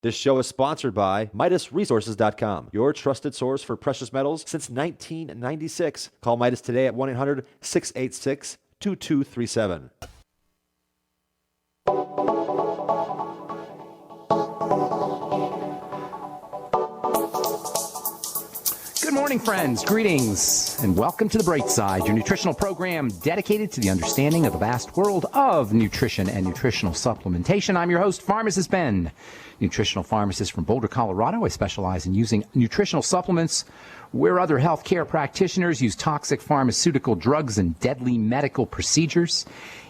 This show is sponsored by MidasResources.com, your trusted source for precious metals since 1996. Call Midas today at 1-800-686-2237. Good morning, friends. Greetings, and welcome to The Bright Side, your nutritional program dedicated to the understanding of the vast world of nutrition and nutritional supplementation. I'm your host, Pharmacist Ben, nutritional pharmacist from Boulder, Colorado. I specialize in using nutritional supplements where other healthcare practitioners use toxic pharmaceutical drugs and deadly medical procedures.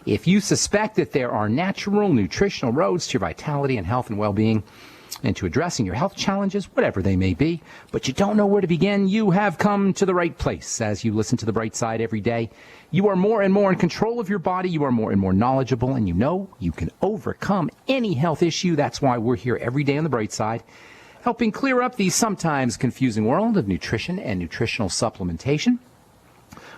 If you suspect that there are natural nutritional roads to your vitality and health and well-being, and to addressing your health challenges, whatever they may be, but you don't know where to begin, you have come to the right place. As you listen to The Bright Side every day, you are more and more in control of your body, you are more and more knowledgeable, and you know you can overcome any health issue. That's why we're here every day on The Bright Side, helping clear up the sometimes confusing world of nutrition and nutritional supplementation.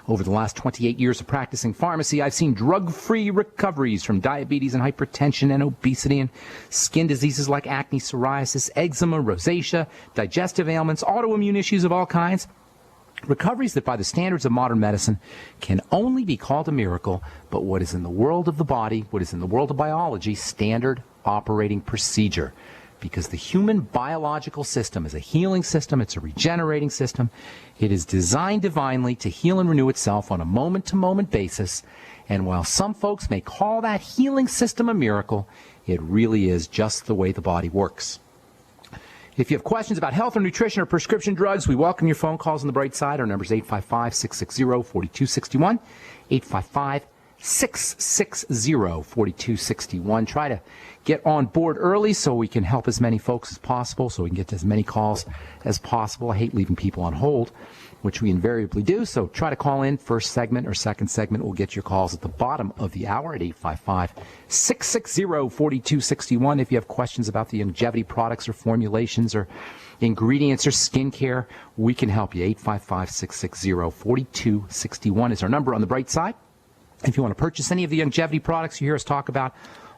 Over the last 28 years of practicing pharmacy, I've seen drug-free recoveries from diabetes and hypertension and obesity and skin diseases like acne, psoriasis, eczema, rosacea, digestive ailments, autoimmune issues of all kinds. Recoveries that by the standards of modern medicine can only be called a miracle, but what is in the world of the body, what is in the world of biology, standard operating procedure. Because the human biological system is a healing system, it's a regenerating system. It is designed divinely to heal and renew itself on a moment-to-moment basis. And while some folks may call that healing system a miracle, it really is just the way the body works. If you have questions about health or nutrition or prescription drugs, we welcome your phone calls on The Bright Side. Our number is 855-660-4261, 855-660-4261. Try to get on board early so we can help as many folks as possible, so we can get to as many calls as possible. I hate leaving people on hold, which we invariably do, so try to call in. First segment or second segment, we'll get your calls at the bottom of the hour at 855-660-4261. If you have questions about the longevity products or formulations or ingredients or skincare, we can help you. 855-660-4261 is our number on The Bright Side. If you want to purchase any of the longevity products you hear us talk about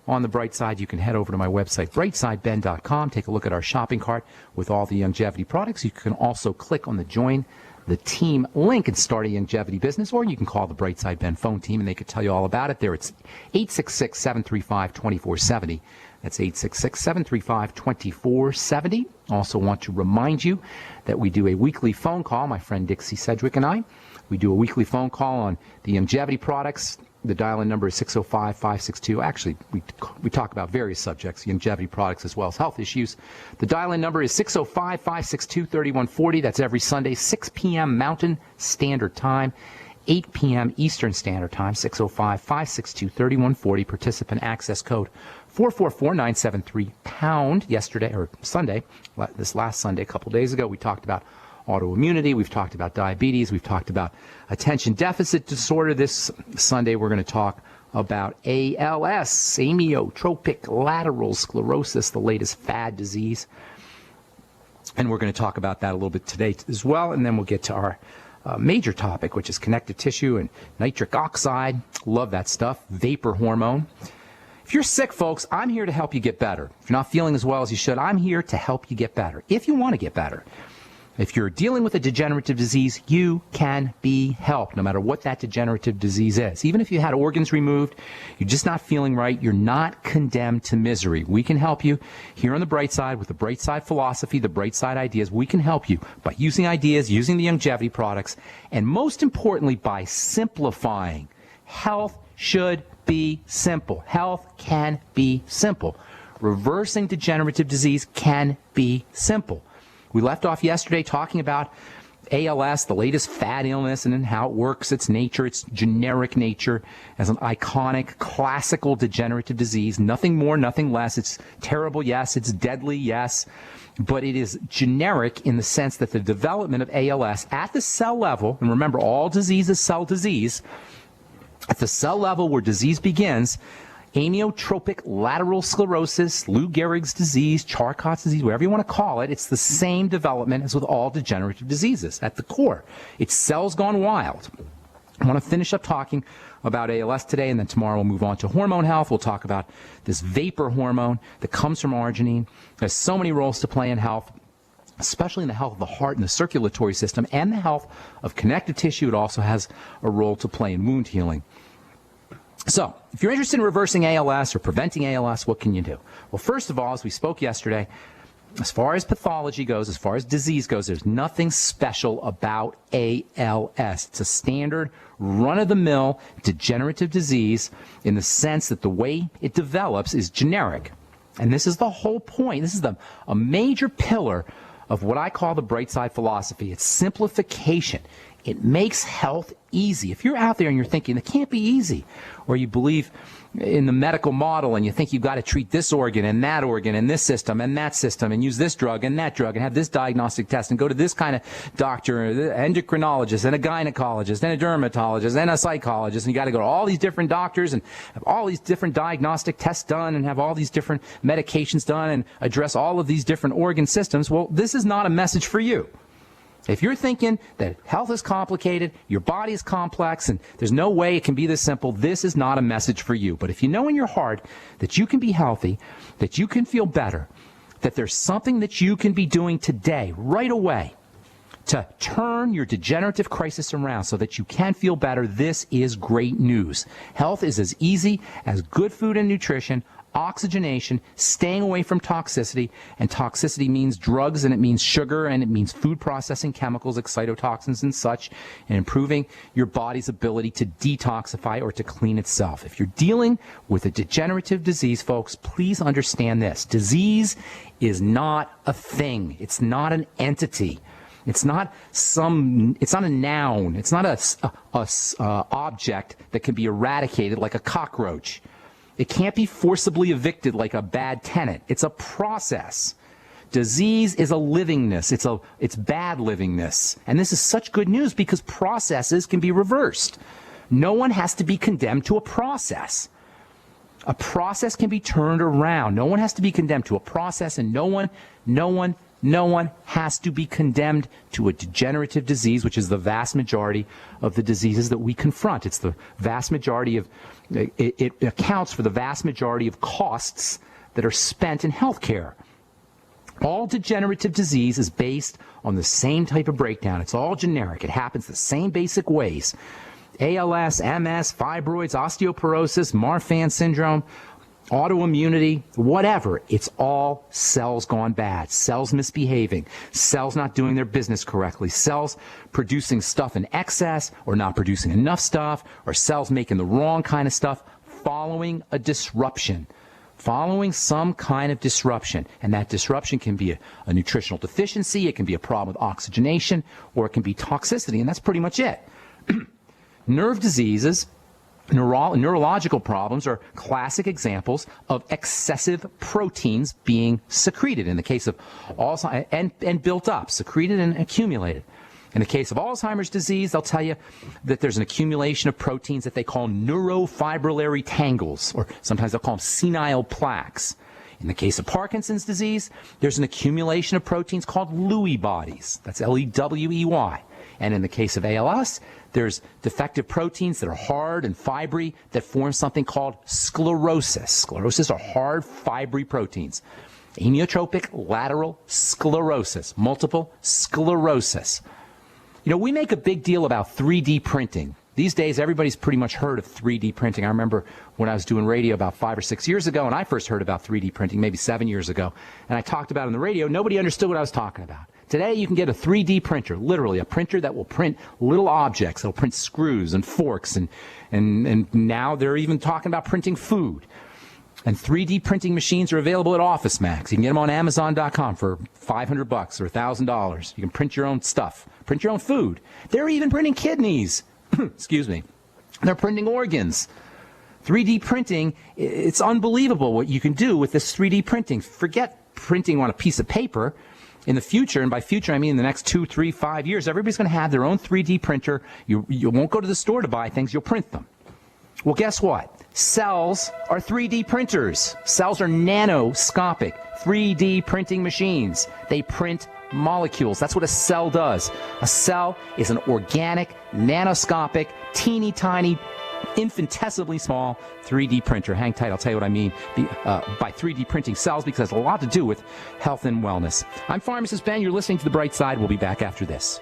on The Bright Side, you can head over to my website, brightsideben.com. Take a look at our shopping cart with all the longevity products. You can also click on the Join the Team link and start a longevity business, or you can call the Bright Side Ben phone team, and they could tell you all about it. There it's 866-735-2470. That's 866-735-2470. Also want to remind you that we do a weekly phone call, my friend Dixie Sedgwick and I. We do a weekly phone call on the longevity products. The dial-in number is 605-562. Actually, we talk about various subjects, longevity products as well as health issues. The dial-in number is 605-562-3140. That's every Sunday, 6 p.m. Mountain Standard Time, 8 p.m. Eastern Standard Time, 605-562-3140. Participant access code 444-973-POUND. Yesterday, or Sunday, this last Sunday, a couple days ago, we talked about autoimmunity, we've talked about diabetes, we've talked about attention deficit disorder. This Sunday we're going to talk about ALS, amyotrophic lateral sclerosis, the latest fad disease. And we're going to talk about that a little bit today as well, and then we'll get to our major topic, which is connective tissue and nitric oxide. Love that stuff. Vapor hormone. If you're sick, folks, I'm here to help you get better. If you're not feeling as well as you should, I'm here to help you get better. If you want to get better. If you're dealing with a degenerative disease, you can be helped, no matter what that degenerative disease is. Even if you had organs removed, you're just not feeling right, you're not condemned to misery. We can help you here on The Bright Side with the Bright Side philosophy, the Bright Side ideas. We can help you by using ideas, using the longevity products, and most importantly, by simplifying. Health should be simple. Health can be simple. Reversing degenerative disease can be simple. We left off yesterday talking about ALS, the latest fad illness, and how it works, its nature, its generic nature as an iconic, classical degenerative disease. Nothing more, nothing less. It's terrible, yes. It's deadly, yes. But it is generic in the sense that the development of ALS at the cell level, and remember, all disease is cell disease, at the cell level where disease begins, amyotrophic lateral sclerosis, Lou Gehrig's disease, Charcot's disease, whatever you want to call it, it's the same development as with all degenerative diseases at the core. It's cells gone wild. I want to finish up talking about ALS today, and then tomorrow we'll move on to hormone health. We'll talk about this vapor hormone that comes from arginine. There's so many roles to play in health, especially in the health of the heart and the circulatory system and the health of connective tissue. It also has a role to play in wound healing. So, if you're interested in reversing ALS or preventing ALS, what can you do? Well, first of all, as we spoke yesterday, as far as pathology goes, as far as disease goes, there's nothing special about ALS. It's a standard, run-of-the-mill degenerative disease in the sense that the way it develops is generic. And this is the whole point. This is a major pillar of what I call the bright side philosophy. It's simplification. It makes health easy. If you're out there and you're thinking it can't be easy, or you believe in the medical model and you think you've got to treat this organ and this system and that system and use this drug and that drug and have this diagnostic test and go to this kind of doctor, endocrinologist and a gynecologist and a dermatologist and a psychologist, and you got to go to all these different doctors and have all these different diagnostic tests done and have all these different medications done and address all of these different organ systems. Well, this is not a message for you. If you're thinking that health is complicated, your body is complex, and there's no way it can be this simple, this is not a message for you. But if you know in your heart that you can be healthy, that you can feel better, that there's something that you can be doing today, right away, to turn your degenerative crisis around so that you can feel better, this is great news. Health is as easy as good food and nutrition, oxygenation, staying away from toxicity, and toxicity means drugs, and it means sugar, and it means food processing chemicals, excitotoxins and such, and improving your body's ability to detoxify or to clean itself. If you're dealing with a degenerative disease, folks, please understand this. Disease is not a thing. It's not an entity. It's not a noun. It's not a object that can be eradicated like a cockroach. It can't be forcibly evicted like a bad tenant. It's a process. Disease is a livingness. It's bad livingness. And this is such good news because processes can be reversed. No one has to be condemned to a process. A process can be turned around. No one has to be condemned to a process, and no one has to be condemned to a degenerative disease, which is the vast majority of the diseases that we confront. It's the vast majority of, it accounts for the vast majority of costs that are spent in healthcare. All degenerative disease is based on the same type of breakdown. It's all generic. It happens the same basic ways. ALS, MS, fibroids, osteoporosis, Marfan syndrome, autoimmunity, whatever. It's all cells gone bad, cells misbehaving, cells not doing their business correctly, cells producing stuff in excess or not producing enough stuff, or cells making the wrong kind of stuff following a disruption. Following some kind of disruption. And that disruption can be a nutritional deficiency, it can be a problem with oxygenation, or it can be toxicity, and that's pretty much it. Nerve diseases, neurological problems are classic examples of excessive proteins being secreted. In the case of Alzheimer's, and built up, secreted and accumulated. In the case of Alzheimer's disease, they'll tell you that there's an accumulation of proteins that they call neurofibrillary tangles, or sometimes they'll call them senile plaques. In the case of Parkinson's disease, there's an accumulation of proteins called Lewy bodies. That's L-E-W-E-Y. And in the case of ALS, there's defective proteins that are hard and fibry that form something called sclerosis. Sclerosis are hard, fibry proteins. Amyotrophic lateral sclerosis, multiple sclerosis. You know, we make a big deal about 3D printing. These days, everybody's pretty much heard of 3D printing. I remember when I was doing radio about 5 or 6 years ago, and I first heard about 3D printing maybe 7 years ago, and I talked about it on the radio. Nobody understood what I was talking about. Today, you can get a 3D printer, literally a printer that will print little objects. It'll print screws and forks, and now they're even talking about printing food. And 3D printing machines are available at OfficeMax. You can get them on Amazon.com for $500 or $1,000. You can print your own stuff, print your own food. They're even printing kidneys. Excuse me. They're printing organs. 3D printing, it's unbelievable what you can do with this 3D printing. Forget printing on a piece of paper. In the future, and by future I mean in the next 2, 3, 5 years, everybody's going to have their own 3D printer. You won't go to the store to buy things, you'll print them. Well, guess what? Cells are 3D printers. Cells are nanoscopic 3D printing machines. They print molecules. That's what a cell does. A cell is an organic, nanoscopic, teeny tiny, infinitesimally small 3D printer. Hang tight, I'll tell you what I mean by 3D printing cells, because it has a lot to do with health and wellness. I'm Pharmacist Ben. You're listening to The Bright Side. We'll be back after this.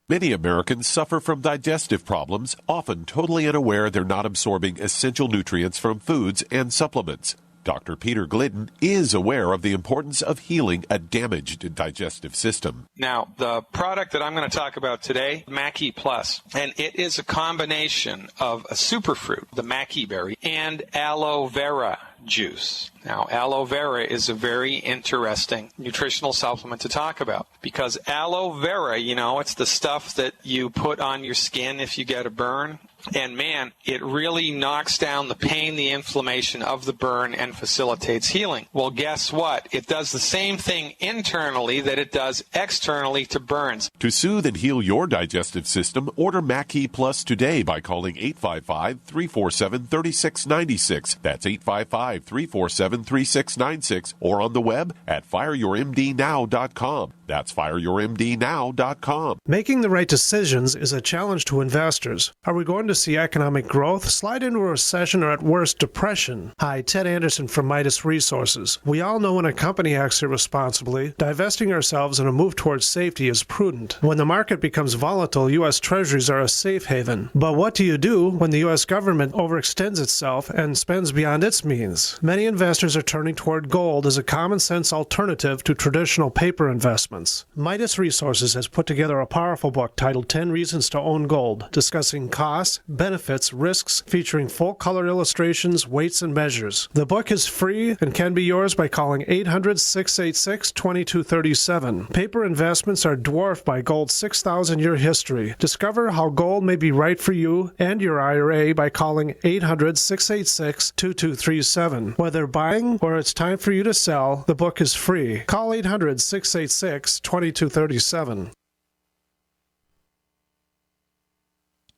Many Americans suffer from digestive problems, often totally unaware they're not absorbing essential nutrients from foods and supplements. Dr. Peter Glidden is aware of the importance of healing a damaged digestive system. Now, the product that I'm going to talk about today, Mackey Plus, and it is a combination of a superfruit, the Mackey berry, and aloe vera juice. Now, aloe vera is a very interesting nutritional supplement to talk about, because aloe vera, it's the stuff that you put on your skin if you get a burn. And man, it really knocks down the pain, the inflammation of the burn, and facilitates healing. Well, guess what? It does the same thing internally that it does externally to burns. To soothe and heal your digestive system, order Mackey Plus today by calling 855-347-3696. That's 855-347-3696, or on the web at fireyourmdnow.com. That's fireyourmdnow.com. Making the right decisions is a challenge to investors. Are we going to see economic growth, slide into a recession, or at worst, depression? Hi, Ted Anderson from Midas Resources. We all know when a company acts irresponsibly, divesting ourselves in a move towards safety is prudent. When the market becomes volatile, U.S. Treasuries are a safe haven. But what do you do when the U.S. government overextends itself and spends beyond its means? Many investors are turning toward gold as a common-sense alternative to traditional paper investments. Midas Resources has put together a powerful book titled 10 Reasons to Own Gold, discussing costs, benefits, risks, featuring full-color illustrations, weights, and measures. The book is free and can be yours by calling 800-686-2237. Paper investments are dwarfed by gold's 6,000-year history. Discover how gold may be right for you and your IRA by calling 800-686-2237. Whether buying or it's time for you to sell, the book is free. Call 800-686-2237.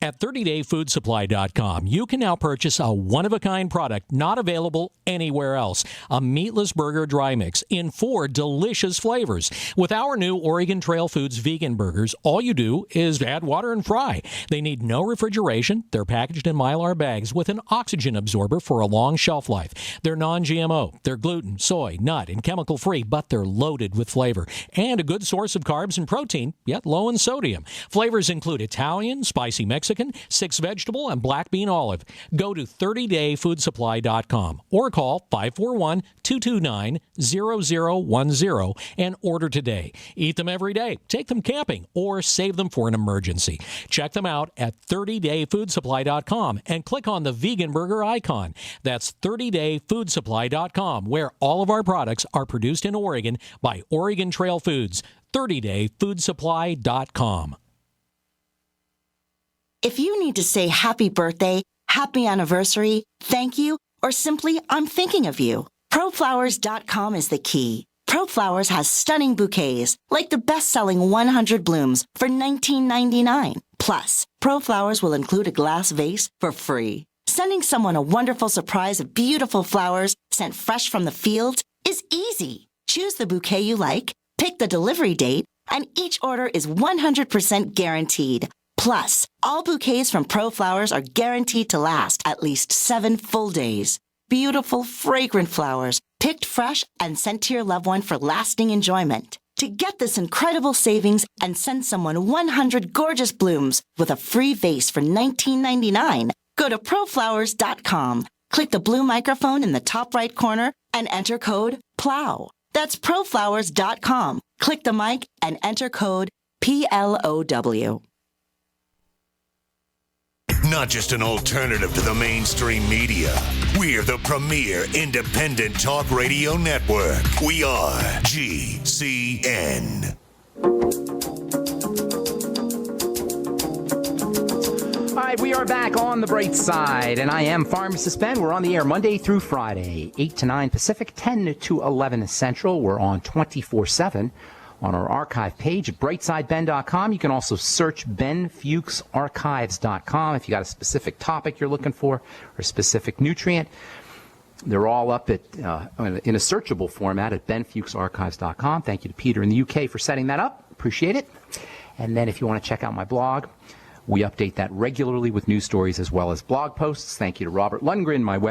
At 30dayfoodsupply.com, you can now purchase a one-of-a-kind product not available anywhere else. A meatless burger dry mix in 4 delicious flavors. With our new Oregon Trail Foods vegan burgers, all you do is add water and fry. They need no refrigeration. They're packaged in Mylar bags with an oxygen absorber for a long shelf life. They're non-GMO. They're gluten, soy, nut, and chemical-free, but they're loaded with flavor. And a good source of carbs and protein, yet low in sodium. Flavors include Italian, spicy Mexican, 6 vegetable, and black bean olive. Go to 30dayfoodsupply.com or call 541-229-0010 and order today. Eat them every day, take them camping, or save them for an emergency. Check them out at 30dayfoodsupply.com and click on the vegan burger icon. That's 30dayfoodsupply.com, where all of our products are produced in Oregon by Oregon Trail Foods. 30dayfoodsupply.com. If you need to say happy birthday, happy anniversary, thank you, or simply I'm thinking of you, ProFlowers.com is the key. ProFlowers has stunning bouquets, like the best-selling 100 blooms for $19.99. Plus, ProFlowers will include a glass vase for free. Sending someone a wonderful surprise of beautiful flowers sent fresh from the fields is easy. Choose the bouquet you like, pick the delivery date, and each order is 100% guaranteed. Plus, all bouquets from ProFlowers are guaranteed to last at least 7 full days. Beautiful, fragrant flowers, picked fresh and sent to your loved one for lasting enjoyment. To get this incredible savings and send someone 100 gorgeous blooms with a free vase for $19.99, go to ProFlowers.com. Click the blue microphone in the top right corner and enter code PLOW. That's ProFlowers.com. Click the mic and enter code PLOW. Not just an alternative to the mainstream media. We're the premier independent talk radio network. We are GCN. All right, we are back on The Bright Side, and I am Pharmacist Ben. We're on the air Monday through Friday, 8 to 9 Pacific, 10 to 11 Central. We're on 24/7. on our archive page at brightsideben.com. You can also search benfuchsarchives.com if you got a specific topic you're looking for or a specific nutrient. They're all up in a searchable format at benfuchsarchives.com. Thank you to Peter in the UK for setting that up. Appreciate it. And then if you want to check out my blog, we update that regularly with news stories as well as blog posts. Thank you to Robert Lundgren, my web